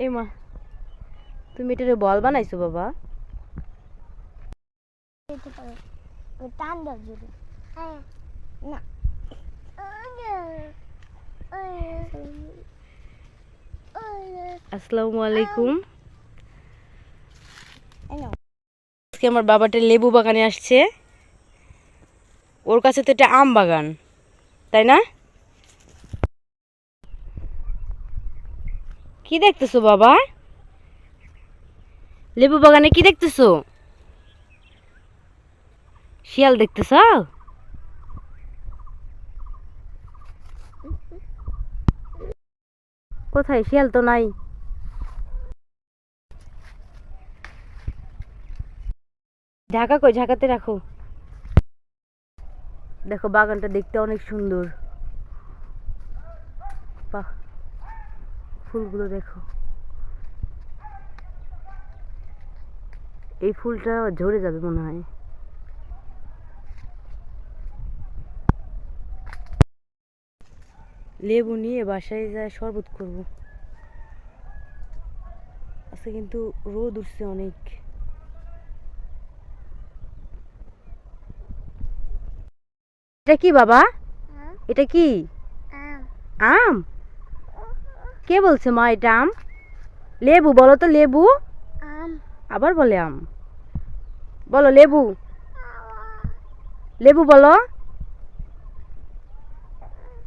এ মা, তুমি এটারে বল বানাইছো বাবা? টান দাও যদি না। আসসালামু আলাইকুম। আজকে আমার বাবাটা লেবু বাগানে আসছে। ওর কাছে তো এটা আম বাগান, তাই না? কি দেখতেছো বাবা? লেবু বাগানে কি দেখতেছো? শিয়াল দেখতেছ? কোথায়? শিয়াল তো নাই। ঢাকা কই? ঢাকাতে রাখো। দেখো বাগানটা দেখতে অনেক সুন্দর। বাহ, ফুলগুলো দেখো। এই ফুলটা ঝরে যাবে মনে হয়। লেবু নিয়ে বাসায় যায় শরবত করব। আজকে কিন্তু রোদ উঠছে অনেক। এটা কি বাবা? এটা কি আম? কে বলছে মা এটা আম? লেবু বলো তো, লেবু। আবার বলে আম। বলো লেবু, লেবু বলো।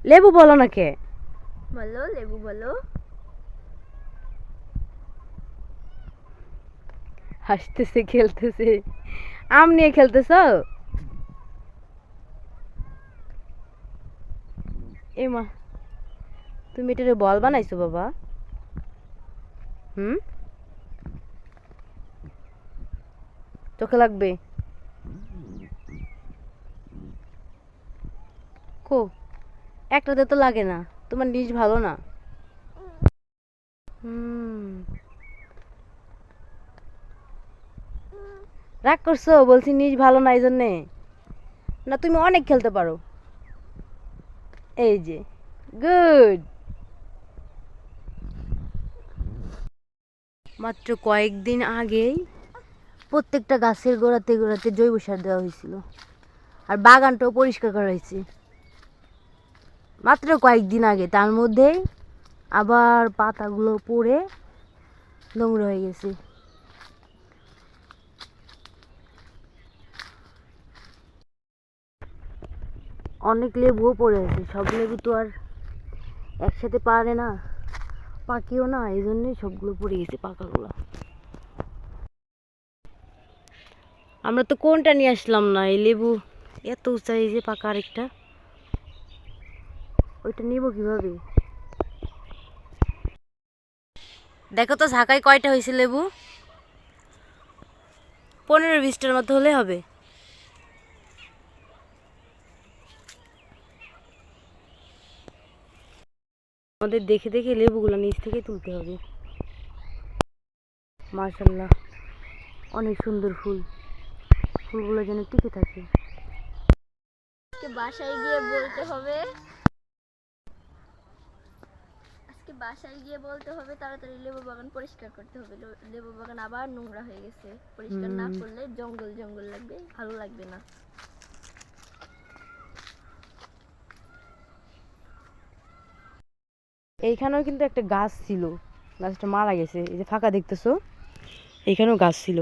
লেবু বলো না কে? বলো লেবু বলো। হাসতেছে, খেলতেছে। আম নিয়ে খেলতেছ? এ মা, তুমি এটারে বল বানাইছো বাবা? হুম, চোখে লাগবে। কো, একটাতে তো লাগে না। তোমার নিজ ভালো না। হুম, রাগ করছো? বলছি নিজ ভালো না এই জন্যে। না, তুমি অনেক খেলতে পারো। এই যে, গুড। মাত্র কয়েকদিন আগেই প্রত্যেকটা গাছের গোড়াতে গোড়াতে জৈব সার দেওয়া হয়েছিল, আর বাগানটাও পরিষ্কার করা হয়েছে মাত্র কয়েকদিন আগে। তার মধ্যে আবার পাতাগুলো পড়ে নোংরা হয়ে গেছে। অনেক লেবুও পড়ে আছে। সব লেবু তো আর একসাথে পারে না, পাকেও না, এই জন্যই সবগুলো পড়ে গেছে পাকাগুলো। আমরা তো কোনটা নিয়ে আসলাম না, এই লেবু এত উঁচা, এই যে পাকা আরেকটা, ওইটা নিব কিভাবে? দেখো তো ঝাঁকায় কয়টা হয়েছে লেবু? 15-20টার মতো হলে হবে। আমাদের দেখে দেখে লেবুগুলো নিচ থেকে তুলতে হবে। মাশাআল্লাহ, অনেক সুন্দর ফুল। ফুলগুলো যেন টিকে থাকে। বাসায় গিয়ে বলতে হবে, আজকে বাসায় গিয়ে বলতে হবে তাড়াতাড়ি লেবু বাগান পরিষ্কার করতে হবে। লেবু বাগান আবার নোংরা হয়ে গেছে। পরিষ্কার না করলে জঙ্গল জঙ্গল লাগবে, ভালো লাগবে না। এইখানেও কিন্তু একটা গাছ ছিল, গাছটা মারা গেছে। এই যে ফাঁকা দেখতেছো, এইখানেও গাছ ছিল।